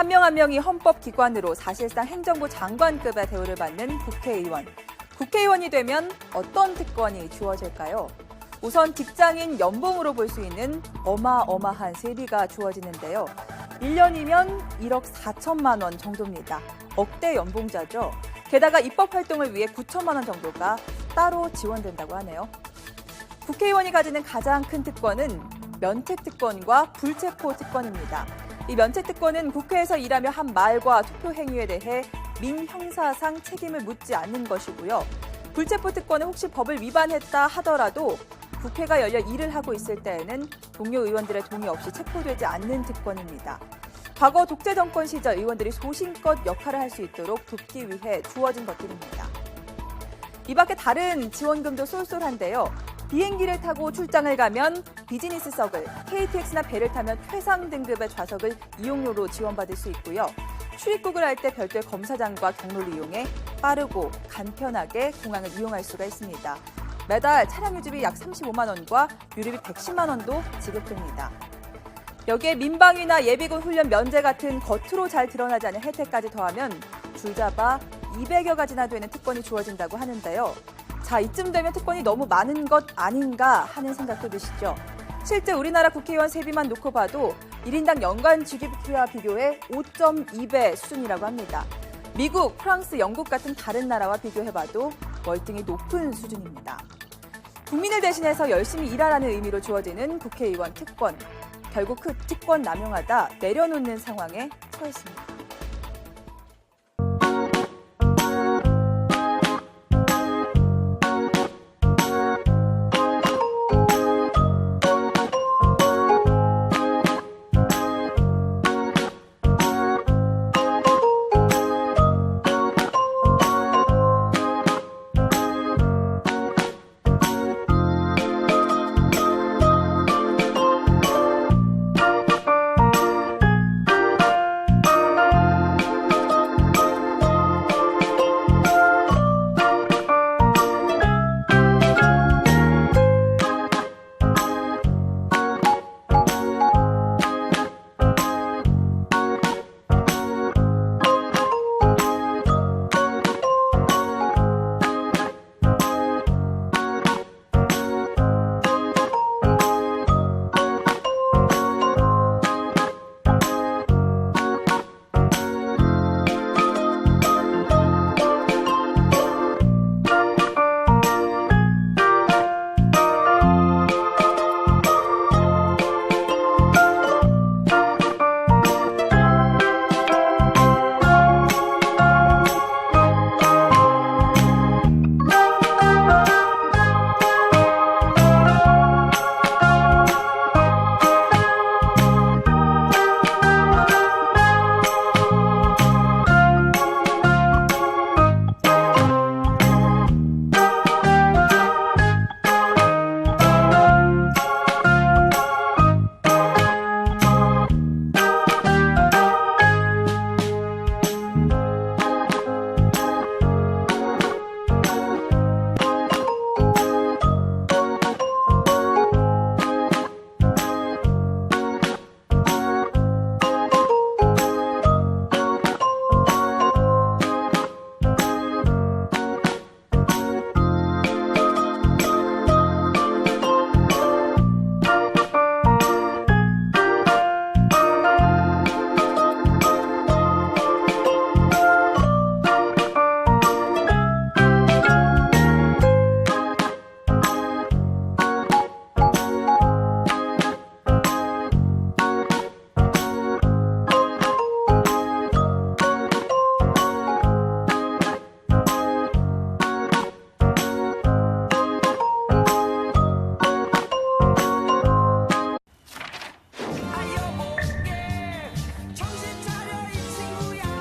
한 명 한 명이 헌법기관으로 사실상 행정부 장관급의 대우를 받는 국회의원. 국회의원이 되면 어떤 특권이 주어질까요? 우선 직장인 연봉으로 볼 수 있는 어마어마한 세비가 주어지는데요. 1년이면 1억 4천만 원 정도입니다. 억대 연봉자죠. 게다가 입법 활동을 위해 9천만 원 정도가 따로 지원된다고 하네요. 국회의원이 가지는 가장 큰 특권은 면책특권과 불체포특권입니다. 이 면책특권은 국회에서 일하며 한 말과 투표 행위에 대해 민형사상 책임을 묻지 않는 것이고요. 불체포특권은 혹시 법을 위반했다 하더라도 국회가 열려 일을 하고 있을 때에는 동료 의원들의 동의 없이 체포되지 않는 특권입니다. 과거 독재 정권 시절 의원들이 소신껏 역할을 할 수 있도록 돕기 위해 주어진 것들입니다. 이 밖에 다른 지원금도 쏠쏠한데요. 비행기를 타고 출장을 가면 비즈니스석을, KTX나 배를 타면 최상 등급의 좌석을 이용료로 지원받을 수 있고요. 출입국을 할 때 별도의 검사장과 경로를 이용해 빠르고 간편하게 공항을 이용할 수가 있습니다. 매달 차량 유지비 약 35만 원과 유류비 110만 원도 지급됩니다. 여기에 민방위나 예비군 훈련 면제 같은 겉으로 잘 드러나지 않은 혜택까지 더하면 줄잡아 200여 가지나 되는 특권이 주어진다고 하는데요. 자, 이쯤 되면 특권이 너무 많은 것 아닌가 하는 생각도 드시죠? 실제 우리나라 국회의원 세비만 놓고 봐도 1인당 연간 GDP와 비교해 5.2배 수준이라고 합니다. 미국, 프랑스, 영국 같은 다른 나라와 비교해봐도 월등히 높은 수준입니다. 국민을 대신해서 열심히 일하라는 의미로 주어지는 국회의원 특권. 결국 그 특권 남용하다 내려놓는 상황에 처했습니다.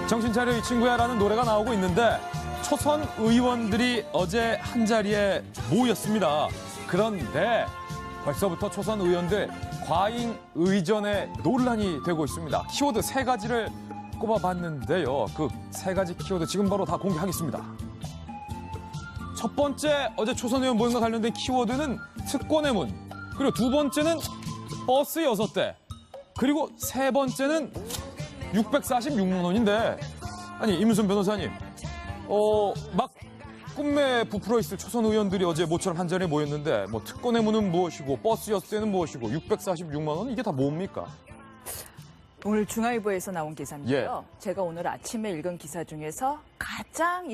정신 차려 이 친구야라는 노래가 나오고 있는데 초선 의원들이 어제 한자리에 모였습니다. 그런데 벌써부터 초선 의원들 과잉 의전에 논란이 되고 있습니다. 키워드 3가지를 꼽아봤는데요. 그 3가지 키워드 지금 바로 다 공개하겠습니다. 첫 번째, 어제 초선 의원 모임과 관련된 키워드는 특권의 문. 그리고 두 번째는 버스 6대. 그리고 세 번째는 646만 원인데 아니 이문순 변호사님 막 꿈에 부풀어 있을 초선 의원들이 어제 모처럼 한 자리에 모였는데 뭐 특권의 문은 무엇이고 버스 엿새는 무엇이고 646만 원 이게 다 뭡니까? 오늘 중앙일보에서 나온 기사인데요. 제가 오늘 아침에 읽은 기사 중에서 가장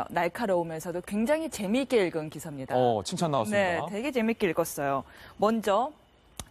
날카로우면서도 굉장히 재미있게 읽은 기사입니다. 칭찬 나왔습니다. 네, 되게 재밌게 읽었어요. 먼저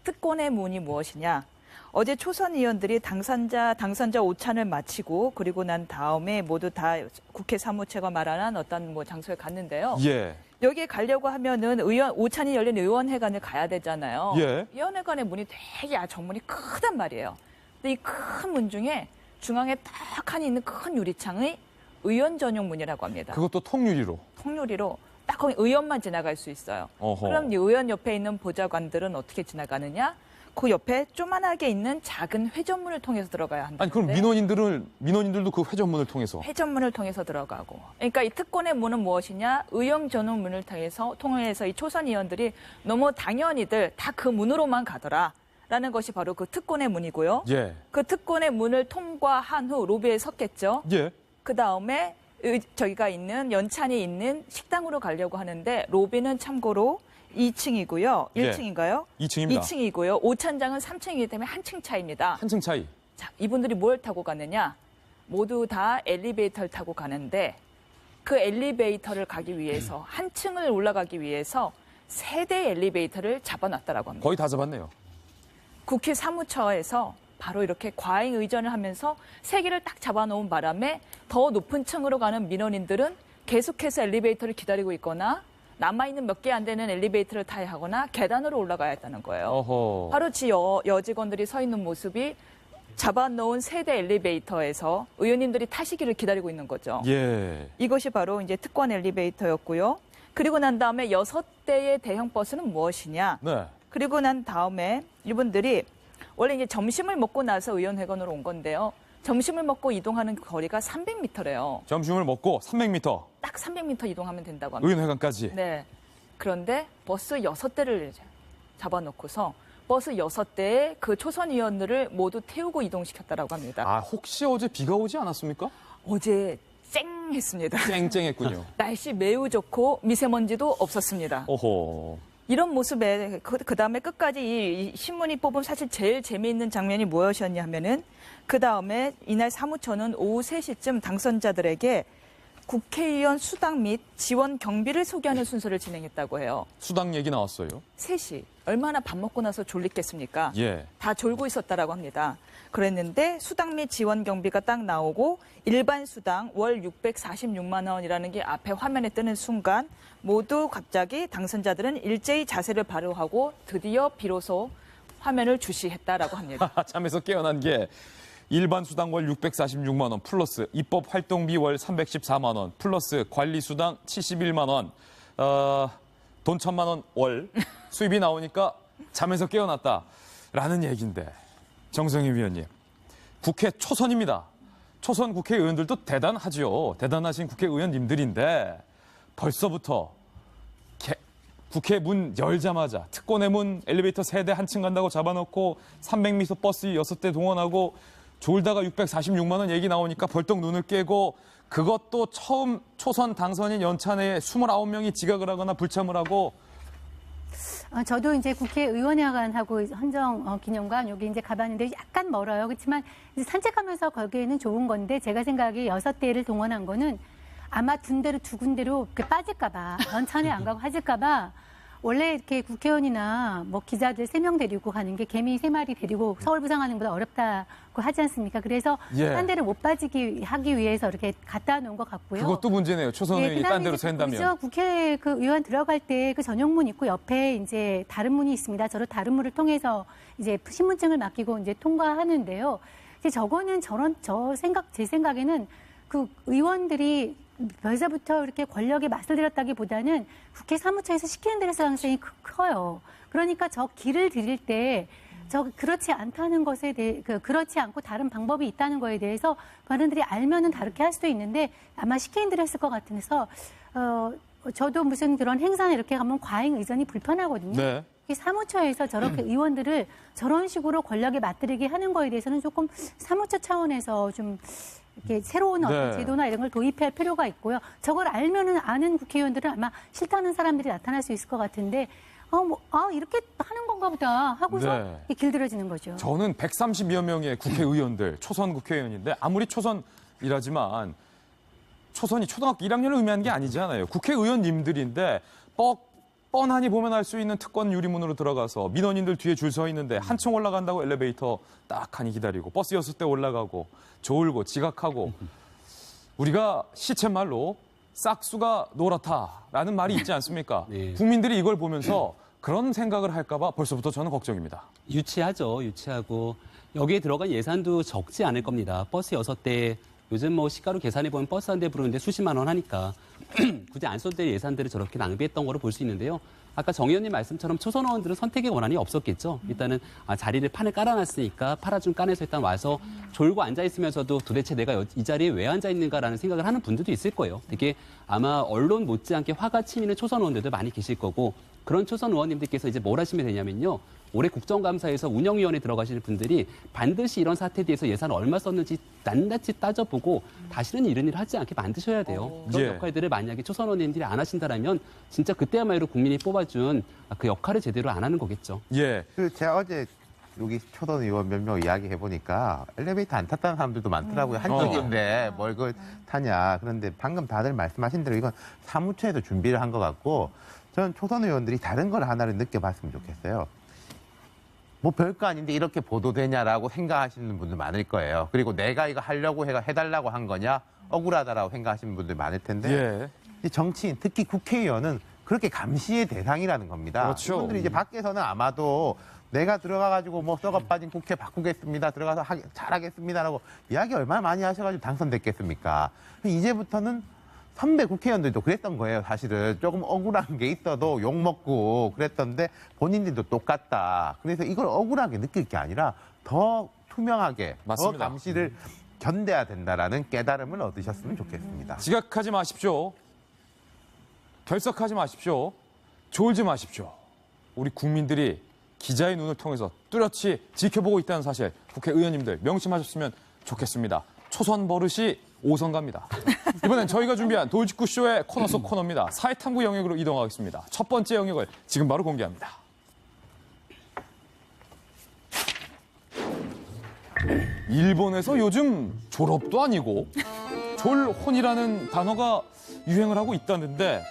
특권의 문이 무엇이냐? 어제 초선 의원들이 당선자 오찬을 마치고 그리고 난 다음에 모두 다 국회 사무처가 마련한 어떤 장소에 갔는데요. 예. 여기에 가려고 하면은 오찬이 열린 의원회관을 가야 되잖아요. 예. 의원회관의 문이 되게 정문이 크단 말이에요. 근데 이 큰 문 중에 중앙에 딱 하나 있는 큰 유리창의 의원 전용 문이라고 합니다. 그것도 통유리로. 통유리로 딱 거기 의원만 지나갈 수 있어요. 어허. 그럼 이 의원 옆에 있는 보좌관들은 어떻게 지나가느냐? 그 옆에 조만하게 있는 작은 회전문을 통해서 들어가야 한다. 아니 그럼 민원인들도 그 회전문을 통해서 회전문을 통해서 들어가고. 그러니까 이 특권의 문은 무엇이냐? 의원 전용 문을 통해서 이 초선 의원들이 너무 당연히들 다 그 문으로만 가더라라는 것이 바로 그 특권의 문이고요. 예. 그 특권의 문을 통과한 후 로비에 섰겠죠. 예. 그 다음에 저희가 있는 연찬이 있는 식당으로 가려고 하는데 로비는 참고로 2층이고요. 예. 1층인가요? 2층입니다. 2층이고요. 오찬장은 3층이기 때문에 한 층 차이입니다. 한층 차이. 자, 이분들이 뭘 타고 가느냐? 모두 다 엘리베이터를 타고 가는데 그 엘리베이터를 가기 위해서 한 층을 올라가기 위해서 3대 엘리베이터를 잡아놨다라고 합니다. 거의 다 잡았네요. 국회 사무처에서 바로 이렇게 과잉 의전을 하면서 3개를 딱 잡아놓은 바람에 더 높은 층으로 가는 민원인들은 계속해서 엘리베이터를 기다리고 있거나 남아있는 몇 개 안 되는 엘리베이터를 타야 하거나 계단으로 올라가야 했다는 거예요. 어허. 바로 여직원들이 서 있는 모습이 잡아놓은 3대 엘리베이터에서 의원님들이 타시기를 기다리고 있는 거죠. 예. 이것이 바로 이제 특권 엘리베이터였고요. 그리고 난 다음에 6대의 대형 버스는 무엇이냐? 네. 그리고 난 다음에 이분들이 원래 이제 점심을 먹고 나서 의원회관으로 온 건데요. 점심을 먹고 이동하는 거리가 300m래요. 점심을 먹고 300m 딱 300m 이동하면 된다고 합니다. 의원회관까지. 네. 그런데 버스 6대를 잡아놓고서 버스 6대에 그 초선 의원들을 모두 태우고 이동시켰다라고 합니다. 아, 혹시 어제 비가 오지 않았습니까? 어제 쨍했습니다. 쨍쨍했군요. 날씨 매우 좋고 미세먼지도 없었습니다. 어허. 이런 모습에 그다음에 끝까지 이 신문이 뽑은 사실 제일 재미있는 장면이 무엇이었냐 하면은 그다음에 이날 사무처는 오후 3시쯤 당선자들에게 국회의원 수당 및 지원 경비를 소개하는 순서를 진행했다고 해요. 수당 얘기 나왔어요. 3시. 얼마나 밥 먹고 나서 졸리겠습니까? 예. 다 졸고 있었다라고 합니다. 그랬는데 수당 및 지원 경비가 딱 나오고 일반 수당 월 646만 원이라는 게 앞에 화면에 뜨는 순간 모두 갑자기 당선자들은 일제히 자세를 바로하고 드디어 비로소 화면을 주시했다라고 합니다. 잠에서 깨어난 게 일반 수당 월 646만 원 플러스 입법 활동비 월 314만 원 플러스 관리 수당 71만 원. 돈 1,000만 원 월 수입이 나오니까 잠에서 깨어났다라는 얘기인데 정성희 위원님 국회 초선입니다. 초선 국회의원들도 대단하지요. 대단하신 국회의원님들인데 벌써부터 국회 문 열자마자 특권의 문 엘리베이터 3대 한층 간다고 잡아놓고 300m 버스 6대 동원하고 졸다가 646만 원 얘기 나오니까 벌떡 눈을 깨고 그것도 처음 초선 당선인 연찬회에 29명이 지각을 하거나 불참을 하고 저도 이제 국회의원회관하고 헌정기념관 여기 이제 가봤는데 약간 멀어요. 그렇지만 이제 산책하면서 거기에는 좋은 건데 제가 생각에 6대를 동원한 거는 아마 두 군데로 빠질까봐 연찬회 안 가고 하질까봐 원래 이렇게 국회의원이나 뭐 기자들 3명 데리고 가는 게 개미 3마리 데리고 서울 부상하는 것보다 어렵다고 하지 않습니까? 그래서 예. 딴 데를 못 빠지게 하기 위해서 이렇게 갖다 놓은 것 같고요. 그것도 문제네요. 초선 의원이 딴 데로 샌다면. 그죠? 국회 그 의원 들어갈 때 그 전용문 있고 옆에 이제 다른 문이 있습니다. 저로 다른 문을 통해서 이제 신분증을 맡기고 이제 통과하는데요. 이제 저거는 제 생각에는 그 의원들이 벌써부터 이렇게 권력에 맞서 들였다기보다는 국회 사무처에서 시키는 대로 가능성이 커요. 그러니까 저 길을 들일 때 그렇지 않다는 것에 대해 그렇지 않고 다른 방법이 있다는 거에 대해서 어른들이 알면은 다르게 할 수도 있는데 아마 시키는 대로 했을 것 같아서 저도 무슨 그런 행사나 이렇게 가면 과잉 의전이 불편하거든요. 네. 이 사무처에서 저렇게 의원들을 저런 식으로 권력에 맞들이게 하는 거에 대해서는 조금 사무처 차원에서 좀 이렇게 새로운 어떤 네. 제도나 이런 걸 도입할 필요가 있고요. 저걸 알면은 아는 국회의원들은 아마 싫다는 사람들이 나타날 수 있을 것 같은데, 이렇게 하는 건가 보다 하고서 네. 이게 길들여지는 거죠. 저는 130여 명의 국회의원들, 초선 국회의원인데 아무리 초선이라지만 초선이 초등학교 1학년을 의미하는 게 아니잖아요. 국회의원님들인데 뻔하니 보면 알 수 있는 특권 유리문으로 들어가서 민원인들 뒤에 줄 서 있는데 한층 올라간다고 엘리베이터 딱 하니 기다리고 버스 6대 올라가고 졸고 지각하고 우리가 시쳇말로 싹수가 노랗다라는 말이 있지 않습니까? 네. 국민들이 이걸 보면서 그런 생각을 할까 봐 벌써부터 저는 걱정입니다. 유치하죠. 유치하고 여기에 들어간 예산도 적지 않을 겁니다. 버스 6대 요즘 뭐 시가로 계산해 보면 버스 한 대 부르는데 수십만 원 하니까 굳이 안 써도 될 예산들을 저렇게 낭비했던 거로 볼 수 있는데요. 아까 정 의원님 말씀처럼 초선 의원들은 선택의 권한이 없었겠죠. 일단은 자리를 판을 깔아놨으니까 팔아준 깐에서 일단 와서 졸고 앉아있으면서도 도대체 내가 이 자리에 왜 앉아있는가라는 생각을 하는 분들도 있을 거예요. 되게 아마 언론 못지않게 화가 치미는 초선 의원들도 많이 계실 거고 그런 초선 의원님들께서 이제 뭘 하시면 되냐면요. 올해 국정감사에서 운영위원회 들어가시는 분들이 반드시 이런 사태에 대해서 예산을 얼마 썼는지 낱낱이 따져보고 다시는 이런 일을 하지 않게 만드셔야 돼요. 그런 예. 역할들을 만약에 초선 의원님들이 안 하신다라면 진짜 그때야말로 국민이 뽑아준 그 역할을 제대로 안 하는 거겠죠. 예. 제가 어제 여기 초선 의원 몇 명 이야기해 보니까 엘리베이터 안 탔다는 사람들도 많더라고요. 한쪽인데 뭘 그걸 타냐. 그런데 방금 다들 말씀하신 대로 이건 사무처에서 준비를 한 것 같고 저는 초선 의원들이 다른 걸 하나를 느껴봤으면 좋겠어요. 뭐 별거 아닌데 이렇게 보도되냐라고 생각하시는 분들 많을 거예요. 그리고 내가 이거 하려고 해달라고 한 거냐 억울하다라고 생각하시는 분들 많을 텐데 예. 정치인 특히 국회의원은 그렇게 감시의 대상이라는 겁니다. 그렇죠. 이분들이 이제 밖에서는 아마도 내가 들어가가지고 뭐 썩어 빠진 국회 바꾸겠습니다. 들어가서 잘하겠습니다라고 이야기 얼마나 많이 하셔가지고 당선됐겠습니까? 이제부터는 선배 국회의원들도 그랬던 거예요. 사실은 조금 억울한 게 있어도 욕먹고 그랬던데 본인들도 똑같다. 그래서 이걸 억울하게 느낄 게 아니라 더 투명하게 맞습니다. 더 감시를 견뎌야 된다라는 깨달음을 얻으셨으면 좋겠습니다. 지각하지 마십시오. 결석하지 마십시오. 졸지 마십시오. 우리 국민들이 기자의 눈을 통해서 뚜렷이 지켜보고 있다는 사실 국회의원님들 명심하셨으면 좋겠습니다. 초선 버릇이 5선 갑니다. 이번엔 저희가 준비한 돌직구쇼의 코너 속 코너입니다. 사회탐구 영역으로 이동하겠습니다. 첫 번째 영역을 지금 바로 공개합니다. 일본에서 요즘 졸업도 아니고 졸혼이라는 단어가 유행을 하고 있다는데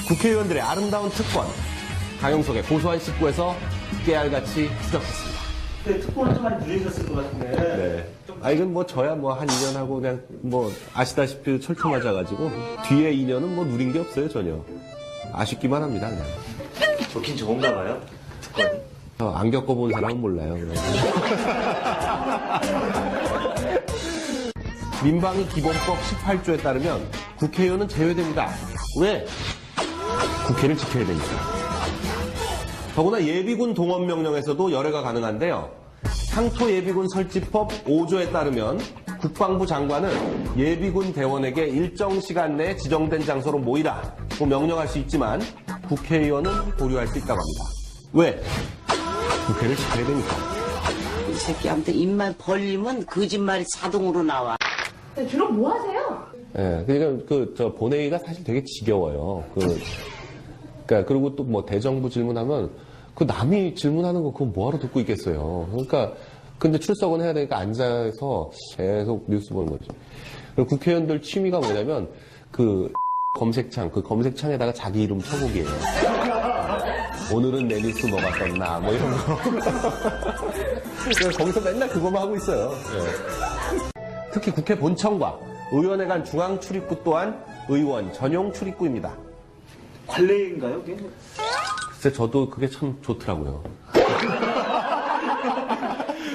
국회의원들의 아름다운 특권, 강용석의 고소한 19에서 깨알같이 수락했습니다. 근데 특권은 좀 많이 누리셨을 것 같은데. 네. 이건 뭐 저야 뭐 한 2년 하고 그냥 뭐 아시다시피 철퇴 맞아가지고 뒤에 2년은 뭐 누린 게 없어요 전혀. 아쉽기만 합니다 그냥. 좋긴 좋은가 봐요, 특권이. 안 겪어본 사람은 몰라요. 민방위 기본법 18조에 따르면 국회의원은 제외됩니다. 왜? 국회를 지켜야 되니까. 더구나 예비군 동원 명령에서도 열애가 가능한데요. 향토 예비군 설치법 5조에 따르면 국방부 장관은 예비군 대원에게 일정 시간 내에 지정된 장소로 모이라 명령할 수 있지만 국회의원은 보류할 수 있다고 합니다. 왜? 국회를 지켜야 되니까. 이 새끼한테 입만 벌리면 거짓말이 자동으로 나와. 주로 뭐 하세요? 예, 그러니까 저 본회의가 사실 되게 지겨워요. 그러니까 그리고 또 뭐 대정부 질문하면 그 남이 질문하는 거 그거 뭐하러 듣고 있겠어요. 그러니까 근데 출석은 해야 되니까 앉아서 계속 뉴스 보는 거지. 그리고 국회의원들 취미가 뭐냐면 그 검색창에다가 자기 이름 쳐보기예요. 오늘은 내 뉴스 뭐가 떴나 뭐 이런 거. 그래서 거기서 맨날 그거만 하고 있어요. 예. 특히 국회 본청과 의원회 간 중앙 출입구 또한 의원 전용 출입구입니다. 관례인가요, 그게? 글쎄 저도 그게 참 좋더라고요.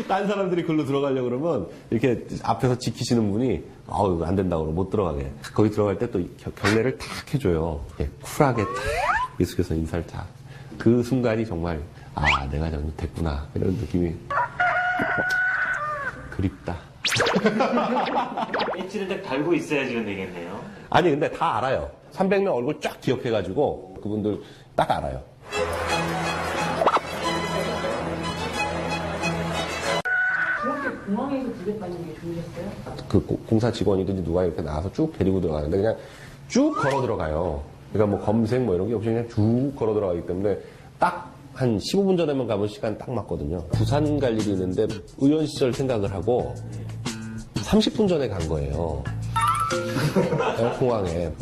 딴 사람들이 글로 들어가려고 그러면 이렇게 앞에서 지키시는 분이 아우 안 된다고 그러고 못 들어가게. 거기 들어갈 때 또 경례를 탁 해줘요. 쿨하게 탁 계속해서 인사를 탁. 그 순간이 정말 내가 잘못했구나 이런 느낌이 그립다. 배지를 딱 달고 있어야지 되겠네요. 아니 근데 다 알아요. 300명 얼굴 쫙 기억해가지고 그분들 딱 알아요. 그렇게 공항에서 부대받는 게 좋으셨어요? 그 공사 직원이든지 누가 이렇게 나와서 쭉 데리고 들어가는데 그냥 쭉 걸어 들어가요. 그러니까 뭐 검색 뭐 이런 게 없이 그냥 쭉 걸어 들어가기 때문에 딱 한 15분 전에만 가면 시간 딱 맞거든요. 부산 갈 일이 있는데 의원 시절 생각을 하고 30분 전에 간 거예요. 공항에.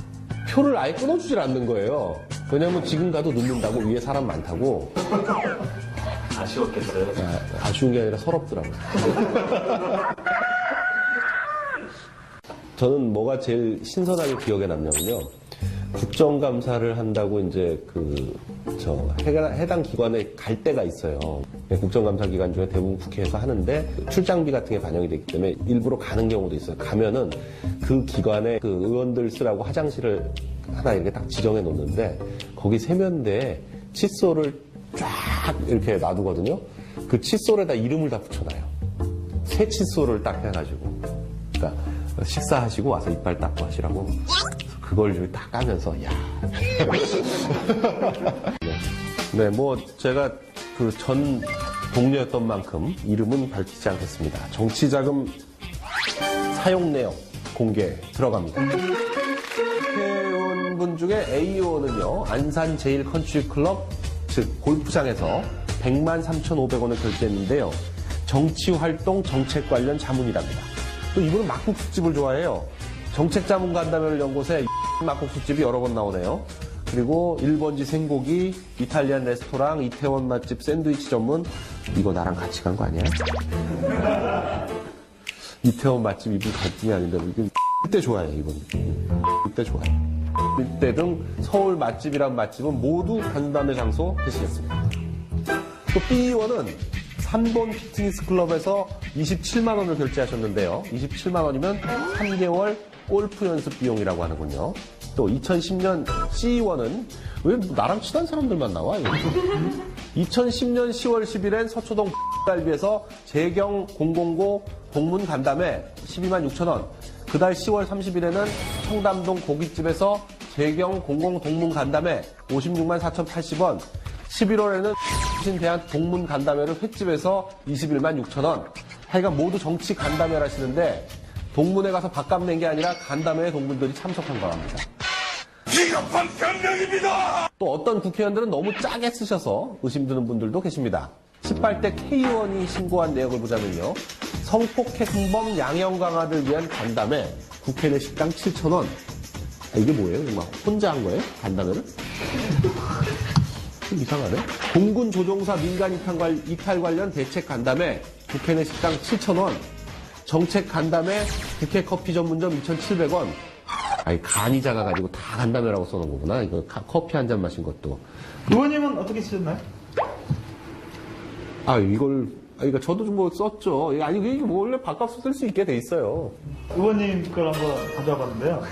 표를 아예 끊어주질 않는 거예요. 왜냐면 지금 가도 늦는다고 위에 사람 많다고. 아쉬웠겠어요. 아쉬운 게 아니라 서럽더라고요. 저는 뭐가 제일 신선하게 기억에 남냐면요. 국정감사를 한다고 이제 해당 기관에 갈 때가 있어요. 국정감사 기간 중에 대부분 국회에서 하는데 출장비 같은 게 반영이 되기 때문에 일부러 가는 경우도 있어요. 가면은 그 기관에 그 의원들 쓰라고 화장실을 하나 이렇게 딱 지정해 놓는데 거기 세면대에 칫솔을 쫙 이렇게 놔두거든요. 그 칫솔에다 이름을 다 붙여놔요. 새 칫솔을 딱 해가지고. 그러니까 식사하시고 와서 이빨 닦고 하시라고. 그걸 좀 딱 까면서, 야. 네, 뭐, 제가 그 전 동료였던 만큼 이름은 밝히지 않겠습니다. 정치자금 사용 내역 공개 들어갑니다. 회원분 중에 A호는요, 안산 제일컨트리클럽, 즉, 골프장에서 13,500원을 결제했는데요. 정치활동 정책 관련 자문이랍니다. 또 이분은 막국수집을 좋아해요. 정책자문 간담회를 연 곳에 막국수집이 여러 번 나오네요. 그리고 1번지 생고기, 이탈리안 레스토랑, 이태원 맛집, 샌드위치 전문. 이거 나랑 같이 간 거 아니야? 이태원 맛집 이분 갈등이 아닌데 이건 이때 좋아해 이분. 이때 좋아해. 이때 등 서울 맛집이란 맛집은 모두 간담회 장소 되시겠습니다. 또 B원은 3번 피트니스 클럽에서 27만 원을 결제하셨는데요. 27만 원이면 3개월 골프 연습 비용이라고 하는군요. 또 2010년 C1은 왜 나랑 친한 사람들만 나와? 2010년 10월 10일엔 서초동 갈비에서 재경 009 동문 간담회 12만 6천 원. 그달 10월 30일에는 청담동 고깃집에서 재경 00 동문 간담회 56만 4,080원. 11월에는 대한 동문 간담회를 횟집에서 21만 6천 원. 하여간 모두 정치 간담회를 하시는데 동문회 가서 밥값 낸 게 아니라 간담회에 동문들이 참석한 거랍니다. 비겁한 변명입니다! 또 어떤 국회의원들은 너무 짜게 쓰셔서 의심드는 분들도 계십니다. 18대 K의원이 신고한 내역을 보자면요. 성폭행 흉범 양형 강화를 위한 간담회 국회 내 식당 7,000원. 이게 뭐예요? 막 혼자 한 거예요? 간담회를? 좀 이상하네. 공군 조종사 민간 이탈 관련 대책 간담회 국회 내 식당 7,000원. 정책 간담회 국회 커피 전문점 2,700원. 아니 간이 작아가지고 다 간담회라고 써놓은 거구나. 이거 커피 한 잔 마신 것도. 의원님은 어떻게 쓰셨나요? 그러니까 저도 좀 뭐 썼죠. 아니 이게 뭐 원래 밥값을 쓸 수 있게 돼 있어요. 의원님 걸 한번 가져와 봤는데요.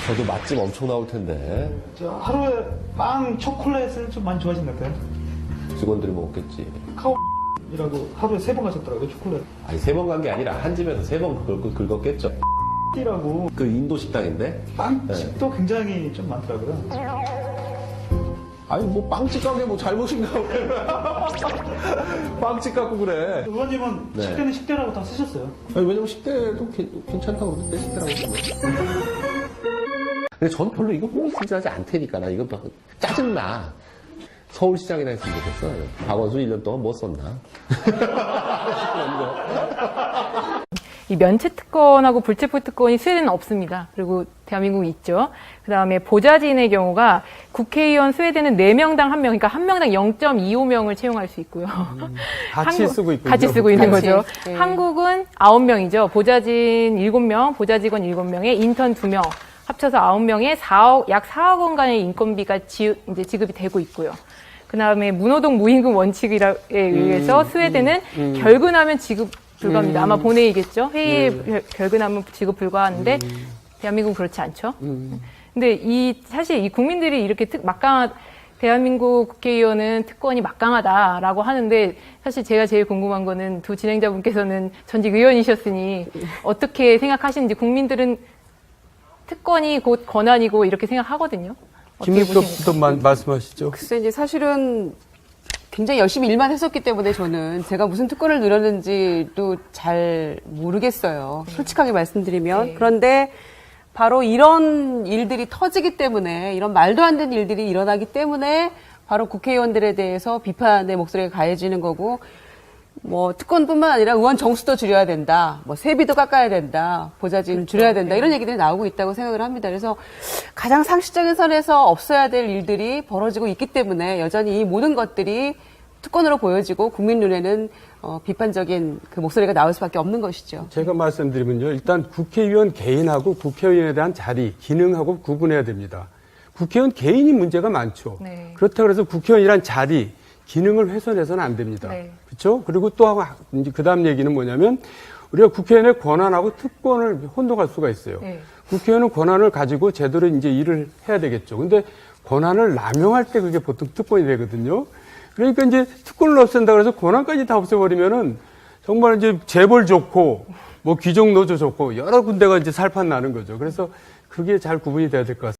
저도 맛집 엄청 나올 텐데. 저 하루에 빵, 초콜릿을 좀 많이 좋아하시는 것 같아요. 직원들이 먹었겠지. 카오이라고 하루에 3번 가셨더라고요, 초콜릿. 아니 3번 간 게 아니라 한 집에서 3번 긁었겠죠. 이라고 그 인도 식당인데. 빵집도 굉장히 좀 많더라고요. 아니 뭐 빵집 가게 뭐 잘못인가 왜 빵집 갖고 그래. 의원님은 네. 식대는 식대라고 다 쓰셨어요. 아니 왜냐면 식대도 괜찮다고 그러는데 식대라고 쓰면. 근데 전 별로 이거 흥미진진하지 않다니까. 나 이거 짜증나. 서울시장이나 했으면 좋겠어. 박원순 1년 동안 뭐 썼나. 이 면책 특권하고 불체포 특권이 스웨덴은 없습니다. 그리고 대한민국이 있죠. 그다음에 보좌진의 경우가 국회의원 스웨덴은 4명당 1명, 그러니까 1명당 0.25명을 채용할 수 있고요. 같이 쓰고 있군요. 같이 쓰고 있는 같이. 거죠. 네. 한국은 9명이죠. 보좌진 7명, 보좌직원 7명에 인턴 2명, 합쳐서 9명에 약 4억 원간의 인건비가 이제 지급이 되고 있고요. 그다음에 무노동 무임금 원칙에 의해서 스웨덴은 결근하면 지급 불가합니다. 아마 본회의겠죠. 회의에 결근하면 지급 불가하는데 대한민국은 그렇지 않죠. 근데 사실 이 국민들이 이렇게 대한민국 국회의원은 특권이 막강하다라고 하는데 사실 제가 제일 궁금한 거는 두 진행자분께서는 전직 의원이셨으니 어떻게 생각하시는지 국민들은 특권이 곧 권한이고 이렇게 생각하거든요. 김일도 말씀하시죠. 글쎄 이제 사실은 굉장히 열심히 일만 했었기 때문에 저는 제가 무슨 특권을 누렸는지도 잘 모르겠어요. 솔직하게 말씀드리면. 네. 그런데 바로 이런 일들이 터지기 때문에 이런 말도 안 되는 일들이 일어나기 때문에 바로 국회의원들에 대해서 비판의 목소리가 가해지는 거고 뭐 특권뿐만 아니라 의원 정수도 줄여야 된다. 뭐 세비도 깎아야 된다. 보좌진 줄여야 된다. 이런 얘기들이 나오고 있다고 생각을 합니다. 그래서 가장 상식적인 선에서 없어야 될 일들이 벌어지고 있기 때문에 여전히 이 모든 것들이 특권으로 보여지고 국민 눈에는 비판적인 그 목소리가 나올 수밖에 없는 것이죠. 제가 말씀드리면요. 일단 국회의원 개인하고 국회의원에 대한 자리, 기능하고 구분해야 됩니다. 국회의원 개인이 문제가 많죠. 네. 그렇다고 해서 국회의원이란 자리, 기능을 훼손해서는 안 됩니다. 네. 그렇죠? 그리고 또 이제 그다음 얘기는 뭐냐면 우리가 국회의원의 권한하고 특권을 혼동할 수가 있어요. 네. 국회의원은 권한을 가지고 제대로 이제 일을 해야 되겠죠. 근데 권한을 남용할 때 그게 보통 특권이 되거든요. 그러니까 이제 특권을 없앤다 그래서 권한까지 다 없애버리면은 정말 이제 재벌 좋고 뭐 귀족 노조 좋고 여러 군데가 이제 살판 나는 거죠. 그래서 그게 잘 구분이 돼야 될 것 같습니다.